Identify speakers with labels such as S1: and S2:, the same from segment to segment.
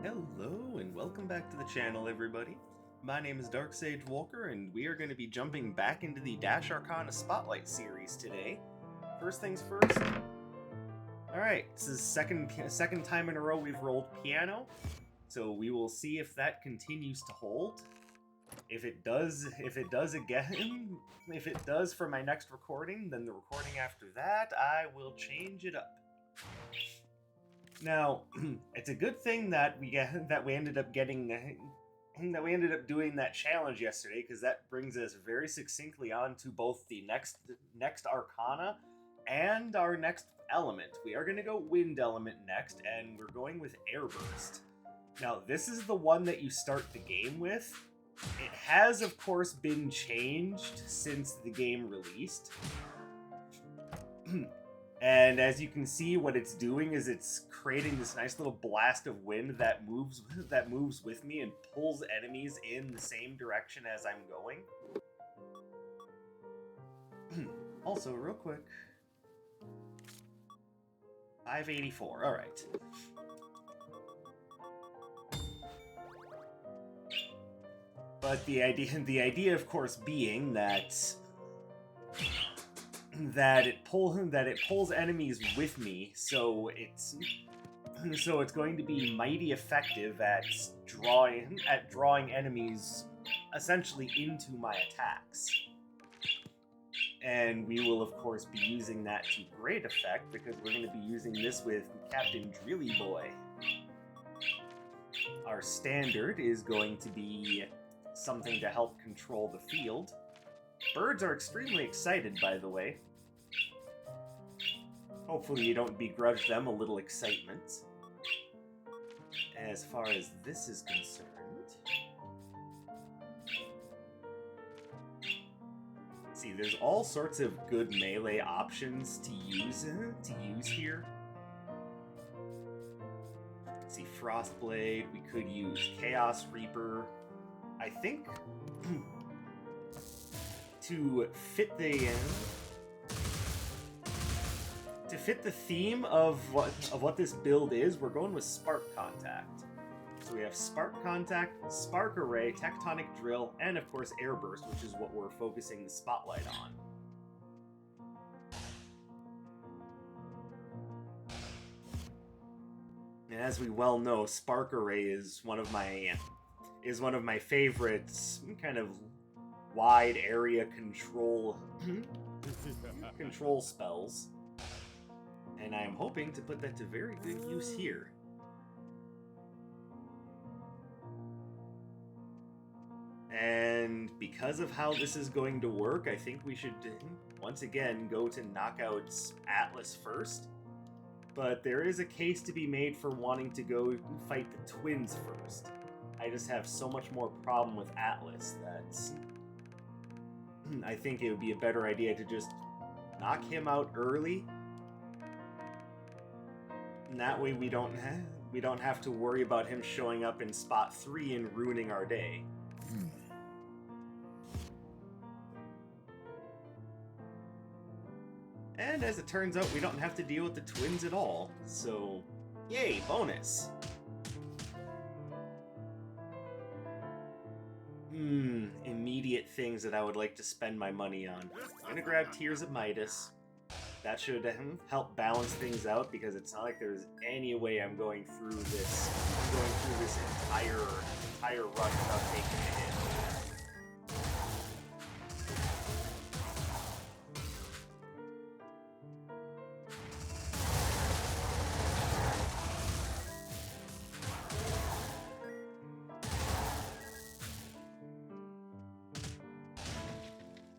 S1: Hello and welcome back to the channel, everybody. My name is Dark Sage Walker, and we are going to be jumping back into the Dash Arcana Spotlight series today. First things first. Alright, this is second time in a row we've rolled piano, so we will see if that continues to hold. If it does again, if it does for my next recording, then the recording after that, I will change it up. Now, it's a good thing that we ended up doing that challenge yesterday, because that brings us very succinctly on to both the next Arcana and our next element. We are going to go Wind Element next, and we're going with Airburst. Now, this is the one that you start the game with. It has, of course, been changed since the game released. And as you can see, what it's doing is it's creating this nice little blast of wind that moves with me and pulls enemies in the same direction as I'm going. Also, real quick, 584. All right. But the idea, of course, being that it pulls enemies with me, so it's going to be mighty effective at drawing enemies essentially into my attacks. And we will, of course, be using that to great effect, because we're going to be using this with Captain Drilly Boy. Our standard is going to be something to help control the field. Birds are extremely excited, by the way. Hopefully you don't begrudge them a little excitement. As far as this is concerned, see, there's all sorts of good melee options to use here. Let's see, Frostblade, we could use Chaos Reaper. I think to fit the theme of what this build is, we're going with Spark Contact. So we have Spark Contact, Spark Array, Tectonic Drill, and of course Airburst, which is what we're focusing the spotlight on. And as we well know, Spark Array is one of my favorites kind of wide area control spells. And I am hoping to put that to very good use here. And because of how this is going to work, I think we should once again go to knockout Atlas first. But there is a case to be made for wanting to go fight the twins first. I just have so much more problem with Atlas that I think it would be a better idea to just knock him out early. And that way we don't have to worry about him showing up in spot 3 and ruining our day. And as it turns out, we don't have to deal with the twins at all. So, yay, bonus! Immediate things that I would like to spend my money on. I'm gonna grab Tears of Midas. That should help balance things out, because it's not like there's any way I'm going through this entire run without taking a hit.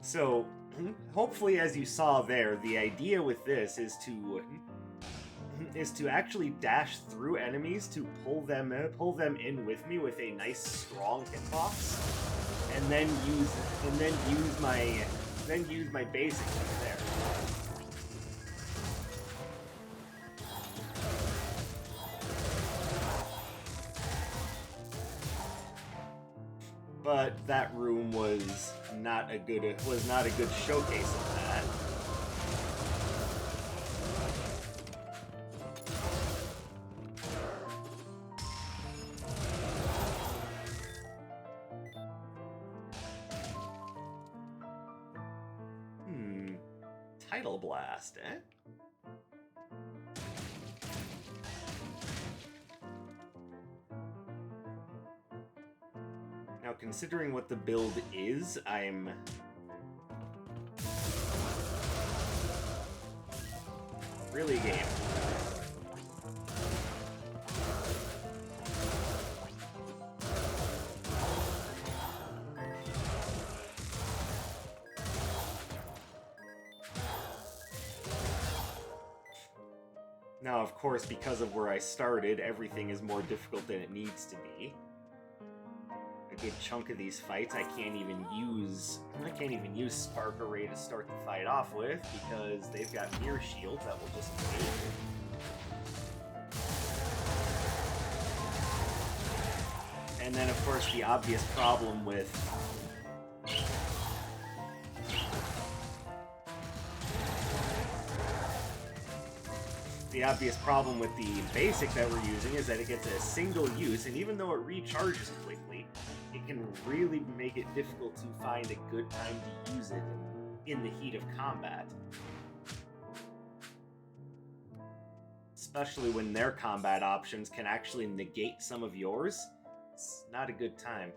S1: So, hopefully, as you saw there, the idea with this is to actually dash through enemies to pull them in with me with a nice strong hitbox, and then use my basic from there. But that room was not a good showcase of that. Tidal Blast, eh? Now, considering what the build is, I'm really game. Now, of course, because of where I started, everything is more difficult than it needs to be. A good chunk of these fights I can't even use Spark Array to start the fight off with because they've got mirror shields that will just evade. And then, of course, the obvious problem with the basic that we're using is that it gets a single use, and even though it recharges quickly, it can really make it difficult to find a good time to use it in the heat of combat. Especially when their combat options can actually negate some of yours. It's not a good time.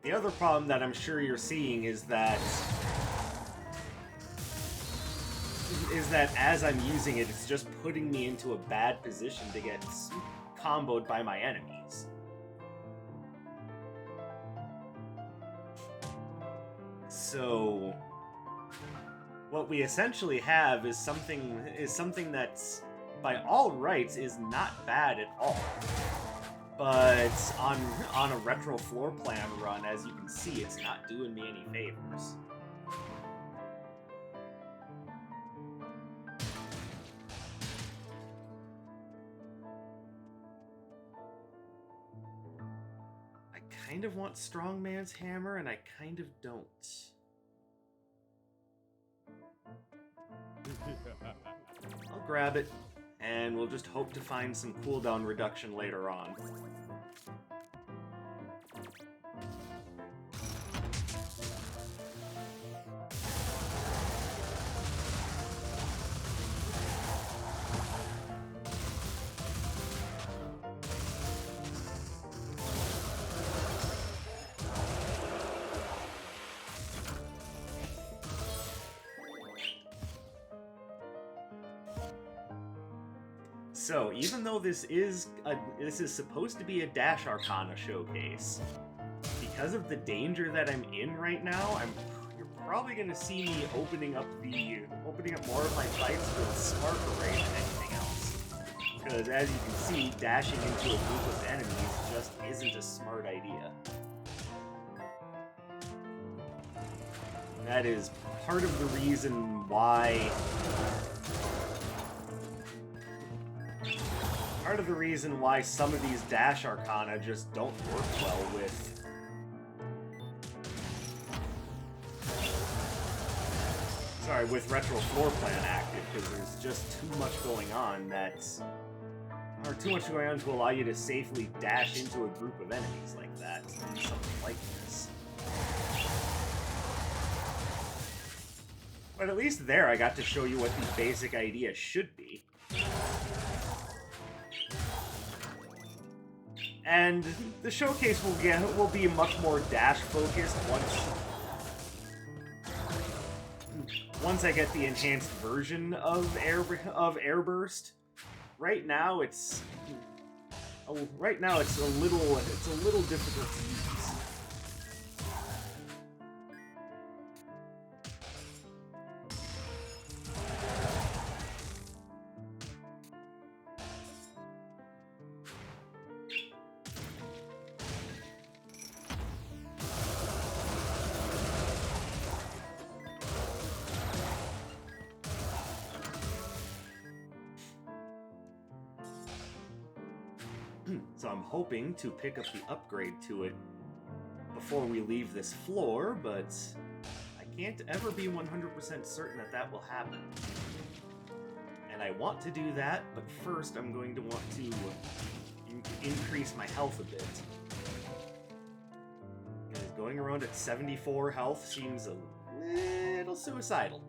S1: The other problem that I'm sure you're seeing is that as I'm using it, it's just putting me into a bad position to get comboed by my enemies. So what we essentially have is something that's by all rights is not bad at all. But on a retro floor plan run, as you can see, it's not doing me any favors. I kind of want Strongman's Hammer, and I kind of don't. I'll grab it, and we'll just hope to find some cooldown reduction later on. So, even though this is supposed to be a Dash Arcana showcase, because of the danger that I'm in right now, you're probably going to see me opening up more of my fights with Spark Array than anything else. Because as you can see, dashing into a group of enemies just isn't a smart idea. That is part of the reason why some of these Dash Arcana just don't work well with Retro Floor Plan active, because there's just too much going on to allow you to safely dash into a group of enemies like that, and something like this. But at least there I got to show you what the basic idea should be. And the showcase will be much more dash focused once I get the enhanced version of Airburst. Right now it's a little difficult to use. So I'm hoping to pick up the upgrade to it before we leave this floor, but I can't ever be 100% certain that that will happen. And I want to do that, but first I'm going to want to increase my health a bit. Because going around at 74 health seems a little suicidal.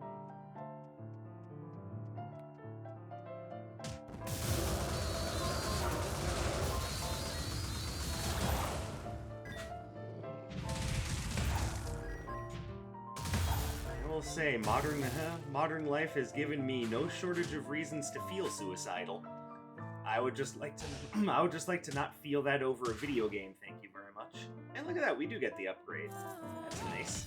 S1: Say modern life has given me no shortage of reasons to feel suicidal. I would just like to not feel that over a video game, thank you very much. And look at that, we do get the upgrade. That's nice.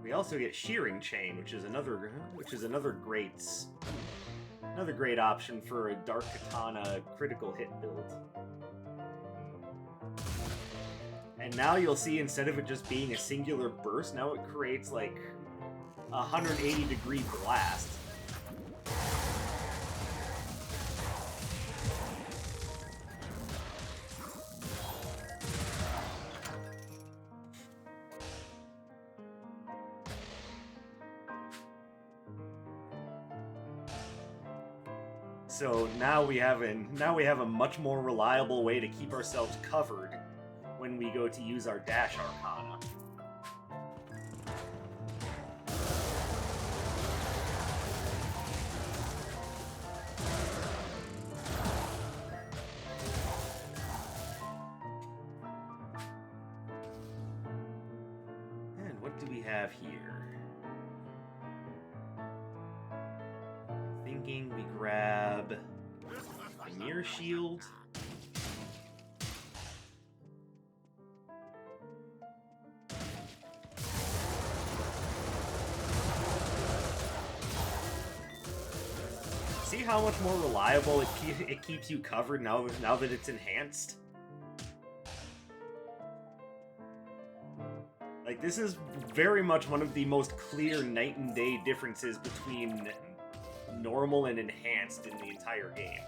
S1: We also get Shearing Chain, which is another great option for a Dark Katana critical hit build. And now you'll see, instead of it just being a singular burst, now it creates like a 180-degree blast. So now we have a much more reliable way to keep ourselves covered when we go to use our dash Arcana. And what do we have here? Thinking we grab the Mirror Shield. See how much more reliable it keeps you covered now that it's enhanced? Like, this is very much one of the most clear night and day differences between normal and enhanced in the entire game.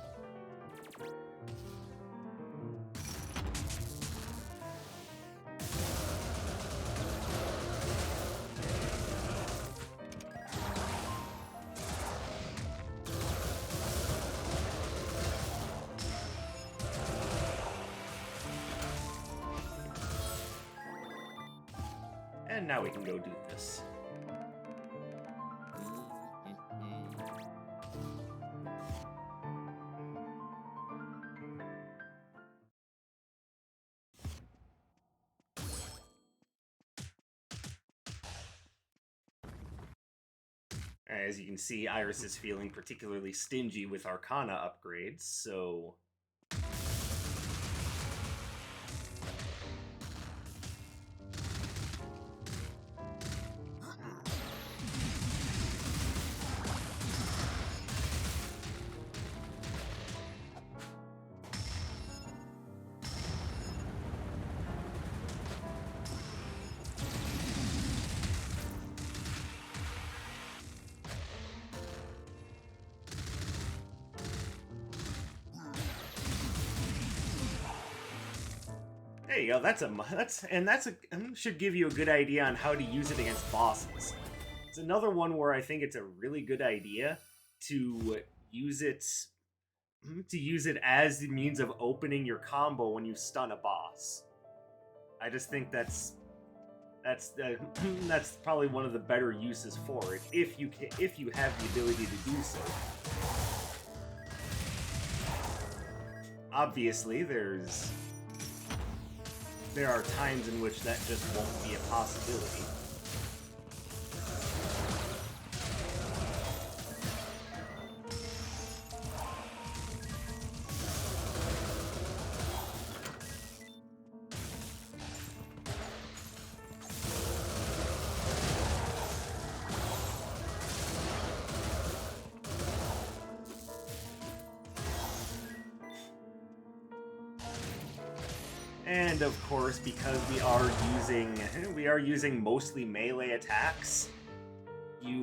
S1: And now we can go do this. As you can see, Iris is feeling particularly stingy with Arcana upgrades, so... There you go. That should give you a good idea on how to use it against bosses. It's another one where I think it's a really good idea to use it as the means of opening your combo when you stun a boss. I just think that's probably one of the better uses for it if you have the ability to do so. Obviously, there are times in which that just won't be a possibility. And of course, because we are using mostly melee attacks, you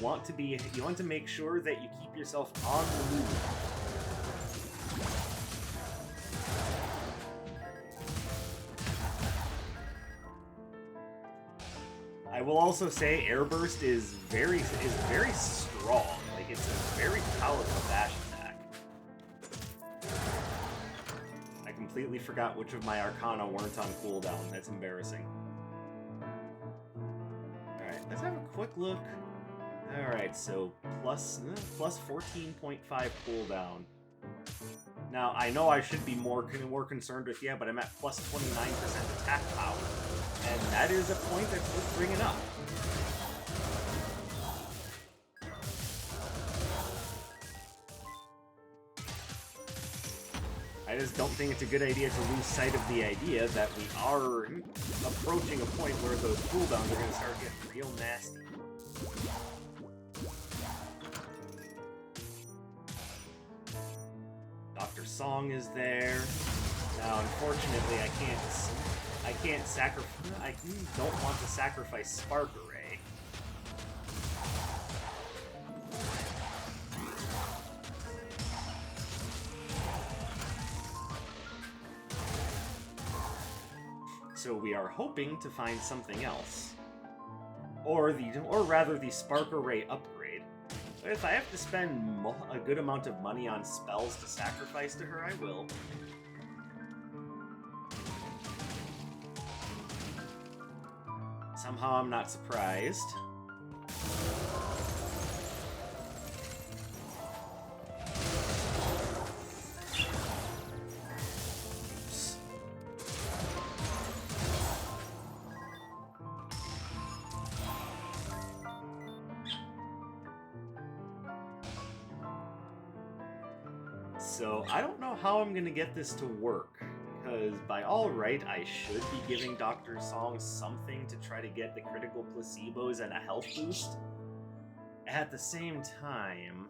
S1: want to make sure that you keep yourself on the move. I will also say Airburst is very strong. Like, it's a very powerful dash attack. I completely forgot which of my Arcana weren't on cooldown. That's embarrassing. Alright, let's have a quick look. Alright, so plus 14.5 cooldown. Now, I know I should be more concerned with, yeah, but I'm at plus 29% attack power. And that is a point that's worth bringing up. I just don't think it's a good idea to lose sight of the idea that we are approaching a point where those cooldowns are going to start getting real nasty. Dr. Song is there. Now, unfortunately, I can't sacrifice. I don't want to sacrifice Spark Array. So we are hoping to find something else, or rather the Spark Array upgrade. But if I have to spend a good amount of money on spells to sacrifice to her, I will. Somehow I'm not surprised. So I don't know how I'm gonna get this to work, because by all right, I should be giving Dr. Song something to try to get the critical placebos and a health boost. At the same time,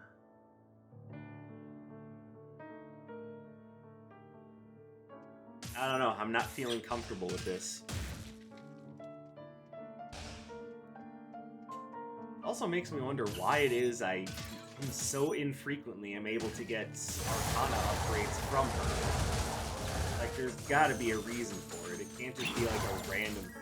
S1: I don't know, I'm not feeling comfortable with this. Also makes me wonder why it is I so infrequently am able to get Arcana upgrades from her. Like, there's gotta be a reason for it. It can't just be like a random thing.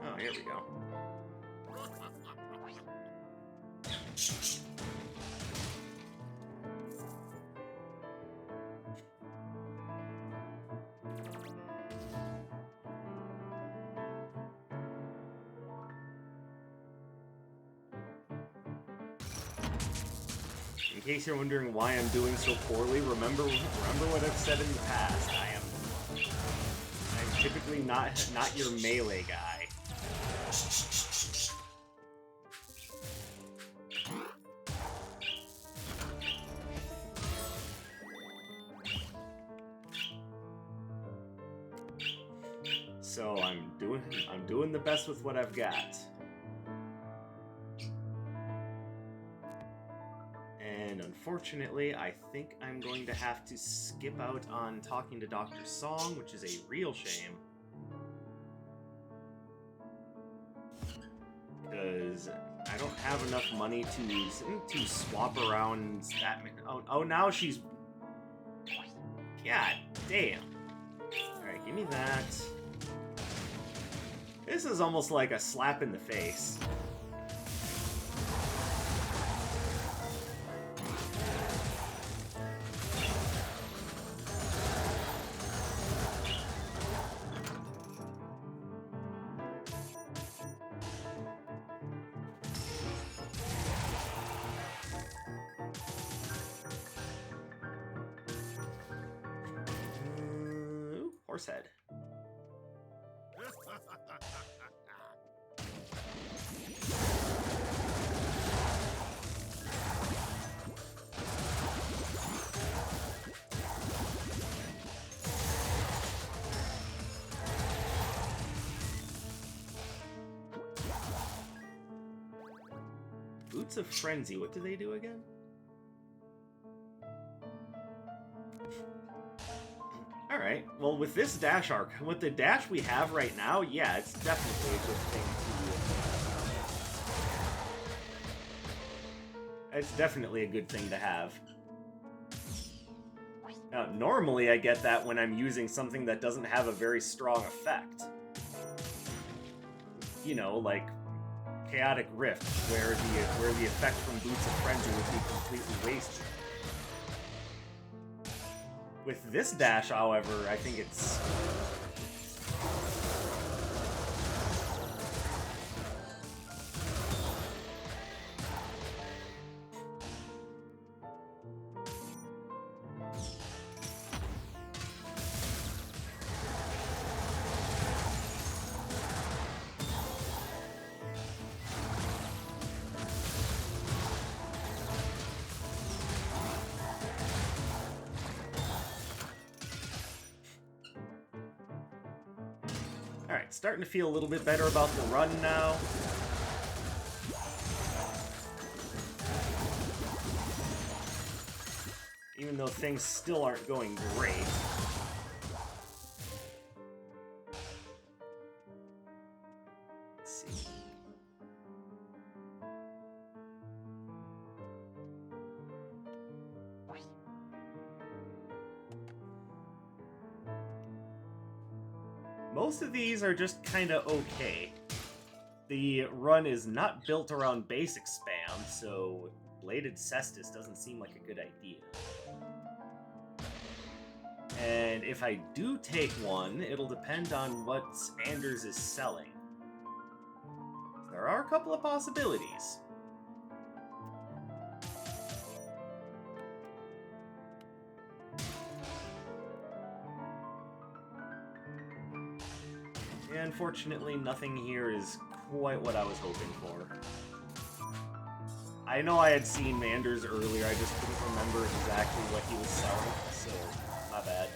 S1: Oh, here we go. In case you're wondering why I'm doing so poorly, remember what I've said in the past. I'm typically not your melee guy. So I'm doing the best with what I've got. And unfortunately, I think I'm going to have to skip out on talking to Dr. Song, which is a real shame. Because I don't have enough money to swap around that many. Oh, now she's... God damn. Alright, give me that. This is almost like a slap in the face. Horsehead. Ooh, Boots of Frenzy, what do they do again? Alright, well with this dash arc, with the dash we have right now, yeah, it's definitely a good thing to... It's definitely a good thing to have. Now, normally I get that when I'm using something that doesn't have a very strong effect. You know, like Chaotic Rift, where the effect from Boots of Frenzy would be completely wasted. With this dash, however, I think it's... Alright, starting to feel a little bit better about the run now. Even though things still aren't going great. Let's see. Most of these are just kinda okay. The run is not built around basic spam, so Bladed Cestus doesn't seem like a good idea. And if I do take one, it'll depend on what Anders is selling. There are a couple of possibilities. Yeah, unfortunately, nothing here is quite what I was hoping for. I know I had seen Manders earlier, I just couldn't remember exactly what he was selling, so my bad.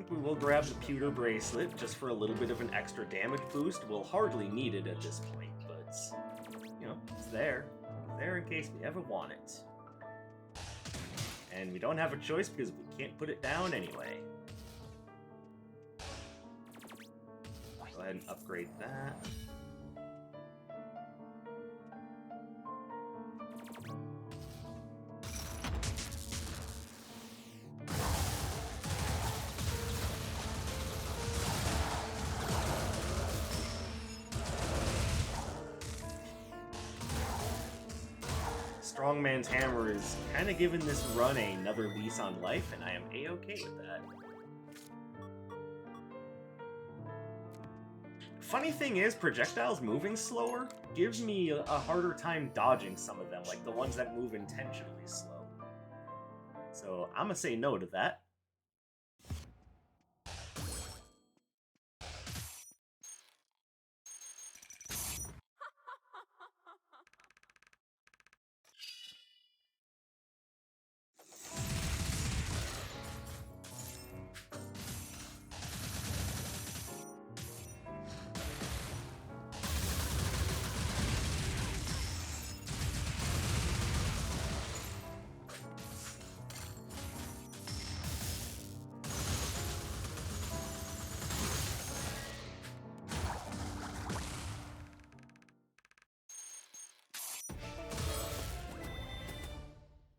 S1: We will grab the Pewter Bracelet just for a little bit of an extra damage boost. We'll hardly need it at this point, but, you know, it's there. It's there in case we ever want it. And we don't have a choice because we can't put it down anyway. Go ahead and upgrade that. Strongman's Hammer is kind of giving this run another lease on life, and I am a-okay with that. Funny thing is, projectiles moving slower gives me a harder time dodging some of them, like the ones that move intentionally slow. So I'm gonna say no to that.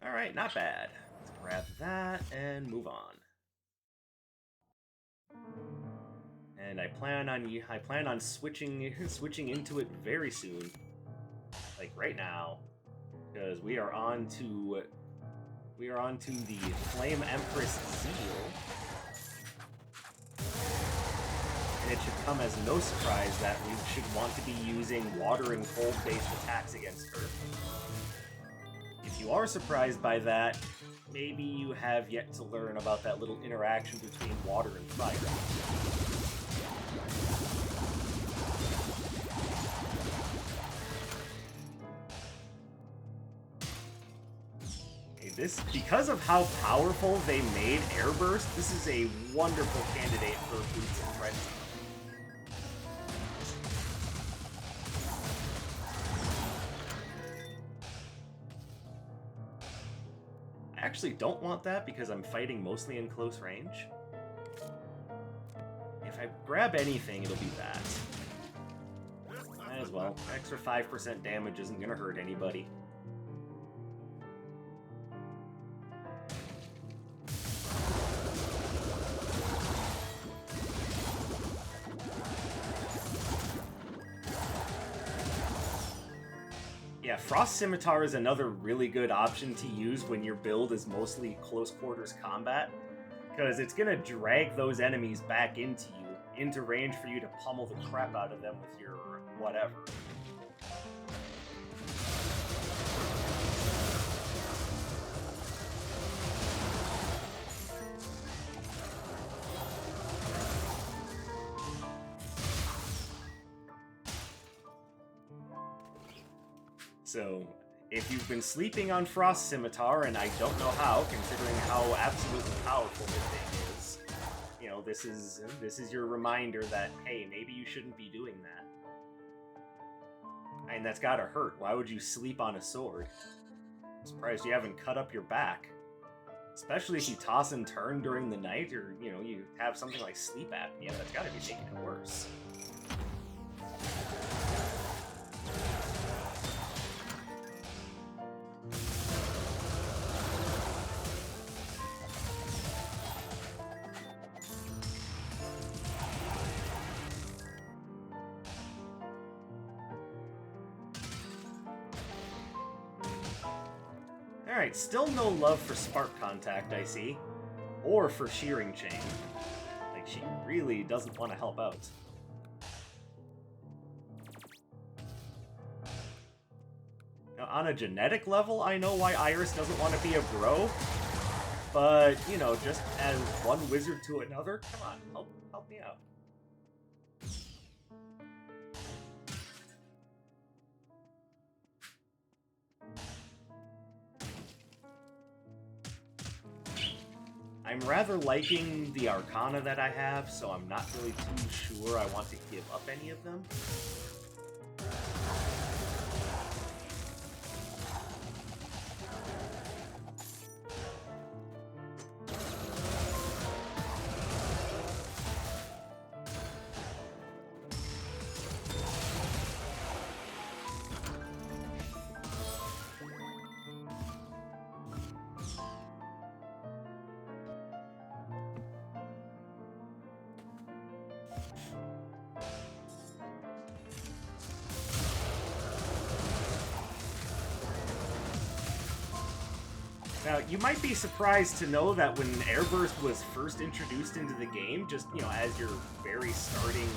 S1: Alright, not bad. Let's grab that and move on. And I plan on switching into it very soon. Like right now. Because we are on to the Flame Empress Zeal. And it should come as no surprise that we should want to be using water and cold-based attacks against her. If you are surprised by that, maybe you have yet to learn about that little interaction between water and fire. This, because of how powerful they made Airburst, this is a wonderful candidate for Boots and Frenzy. I actually don't want that because I'm fighting mostly in close range. If I grab anything, it'll be that. Might as well. Extra 5% damage isn't gonna hurt anybody. Yeah, Frost Scimitar is another really good option to use when your build is mostly close quarters combat, because it's gonna drag those enemies back into you, into range for you to pummel the crap out of them with your whatever. So, if you've been sleeping on Frost Scimitar, and I don't know how, considering how absolutely powerful this thing is, you know, this is your reminder that, hey, maybe you shouldn't be doing that. And that's gotta hurt. Why would you sleep on a sword? I'm surprised you haven't cut up your back. Especially if you toss and turn during the night, or, you know, you have something like sleep apnea, that's gotta be making it worse. Alright, still no love for Spark Contact, I see. Or for Shearing Chain. Like, she really doesn't want to help out. Now, on a genetic level, I know why Iris doesn't want to be a bro. But, you know, just as one wizard to another, come on, help me out. I'm rather liking the Arcana that I have, so I'm not really too sure I want to give up any of them. Now, you might be surprised to know that when Airburst was first introduced into the game, just, you know, as your very starting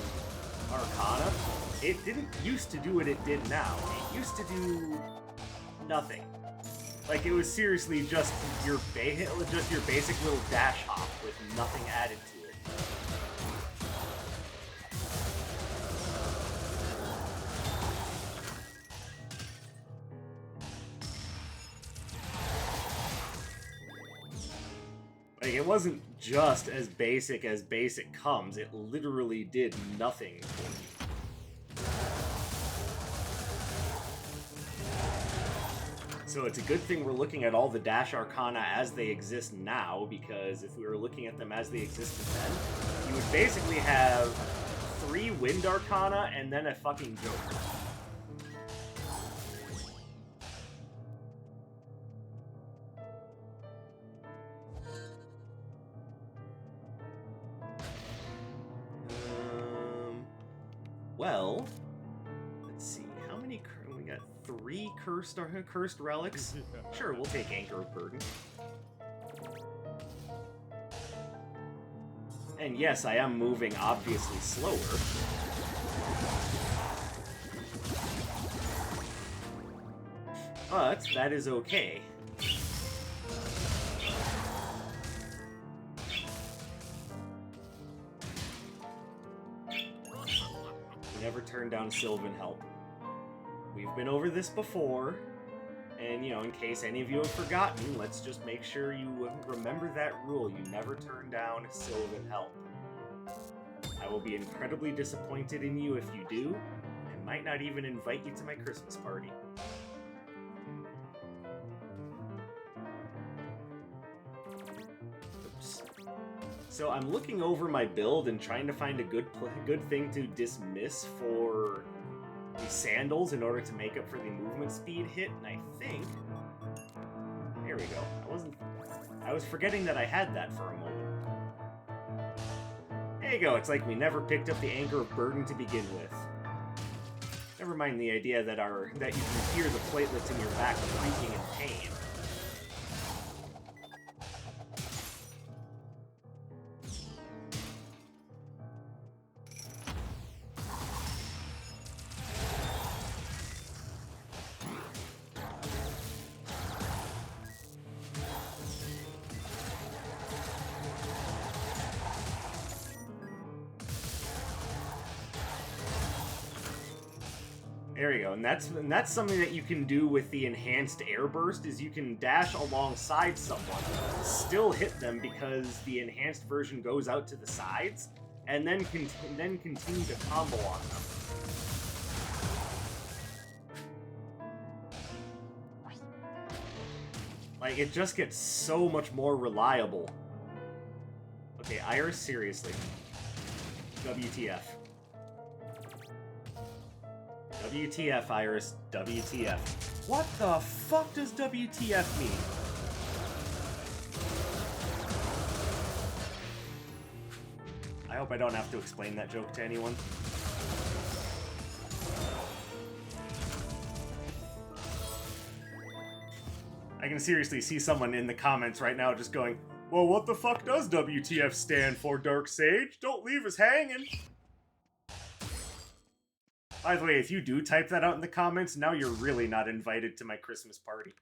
S1: Arcana, it didn't used to do what it did now. It used to do nothing. Like, it was seriously just your basic little dash hop with nothing added to it. Like, it wasn't just as basic comes, it literally did nothing for you. So it's a good thing we're looking at all the Dash Arcana as they exist now, because if we were looking at them as they existed then, you would basically have 3 Wind Arcana and then a fucking joke. Well, let's see, how many, we got 3 cursed relics? Sure, we'll take Anchor of Burden. And yes, I am moving obviously slower. But that is okay. Never turn down Sylvan help. We've been over this before, And, you know, in case any of you have forgotten, let's just make sure you remember that rule. You never turn down Sylvan help. I will be incredibly disappointed in you if you do, and might not even invite you to my Christmas party. Oops. So I'm looking over my build and trying to find a good thing to dismiss for the sandals in order to make up for the movement speed hit, and I think... There we go. I was forgetting that I had that for a moment. There you go, it's like we never picked up the Anchor of Burden to begin with. Never mind the idea that you can hear the platelets in your back creaking in pain. There you go, and that's something that you can do with the enhanced air burst, is you can dash alongside someone, still hit them because the enhanced version goes out to the sides, and then continue to combo on them. Like, it just gets so much more reliable. Okay, Iris, seriously. WTF. WTF, Iris. WTF. What the fuck does WTF mean? I hope I don't have to explain that joke to anyone. I can seriously see someone in the comments right now just going, well, what the fuck does WTF stand for, Dark Sage? Don't leave us hanging. By the way, if you do type that out in the comments, now you're really not invited to my Christmas party.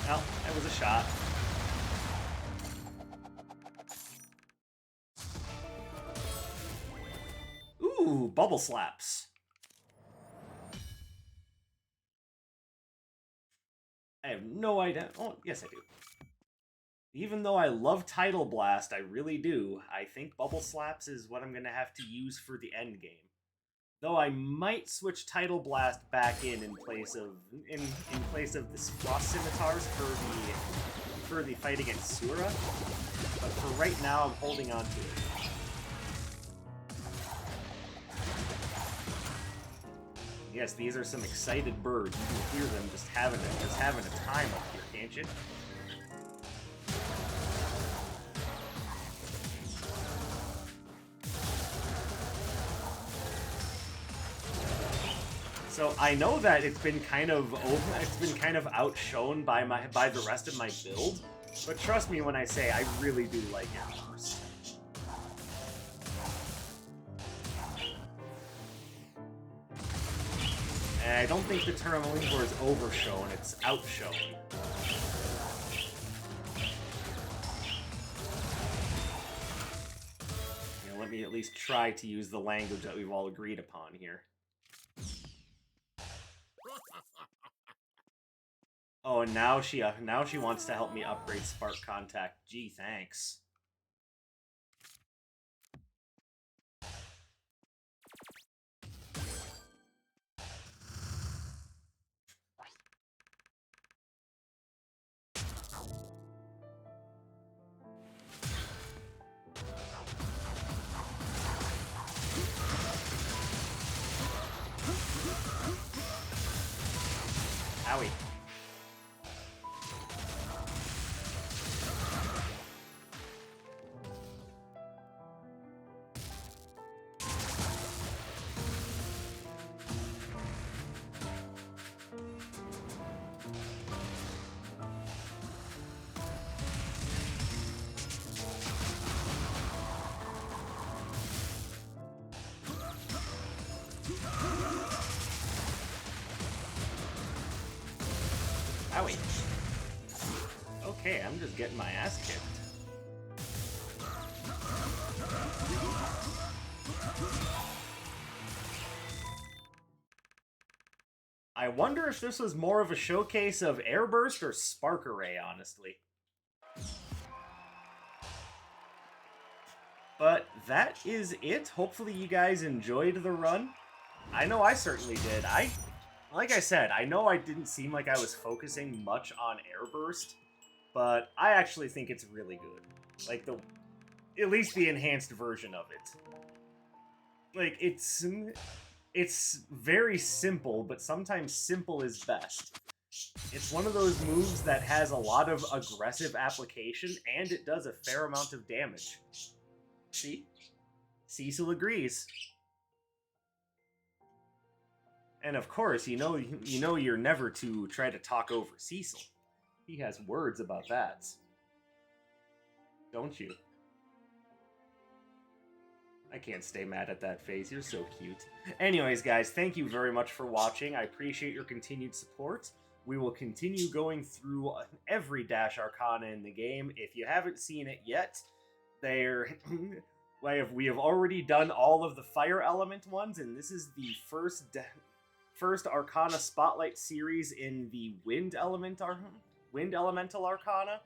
S1: Well, that was a shot. Ooh, bubble slaps. I have no idea. Oh, yes I do. Even though I love Tidal Blast, I really do, I think bubble slaps is what I'm going to have to use for the end game. Though I might switch Tidal Blast back in place of the Frost Scimitars for the fight against Sura. But for right now, I'm holding on to it. Yes, these are some excited birds. You can hear them just having a time up here, can't you? So I know that it's been kind of outshone by the rest of my build, but trust me when I say I really do like Outburst. And I don't think the term Lingor is overshown, it's outshone. You know, let me at least try to use the language that we've all agreed upon here. Oh, and now she wants to help me upgrade Spark Contact. Gee, thanks. Owie. Okay, I'm just getting my ass kicked. I wonder if this was more of a showcase of Airburst or Spark Array, honestly. But that is it. Hopefully you guys enjoyed the run. I know I certainly did. Like I said, I know I didn't seem like I was focusing much on Airburst, but I actually think it's really good. Like, at least the enhanced version of it. Like, it's very simple, but sometimes simple is best. It's one of those moves that has a lot of aggressive application, and it does a fair amount of damage. See? Cecil agrees. And of course, you know you're never to try to talk over Cecil. He has words about that. Don't you? I can't stay mad at that face. You're so cute. Anyways, guys, thank you very much for watching. I appreciate your continued support. We will continue going through every Dash Arcana in the game. If you haven't seen it yet, we have already done all of the Fire Element ones, and this is the first Arcana Spotlight series in the Wind Elemental Arcana.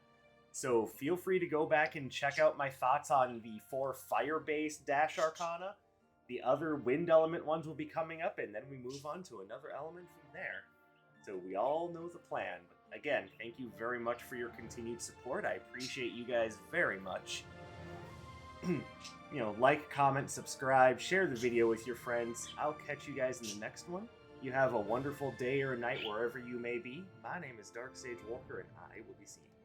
S1: So feel free to go back and check out my thoughts on the 4 fire-based Dash Arcana. The other Wind Element ones will be coming up, and then we move on to another element from there. So we all know the plan. But again, thank you very much for your continued support. I appreciate you guys very much. Like, comment, subscribe, share the video with your friends. I'll catch you guys in the next one. You have a wonderful day or night wherever you may be. My name is Dark Sage Walker, and I will be seeing you.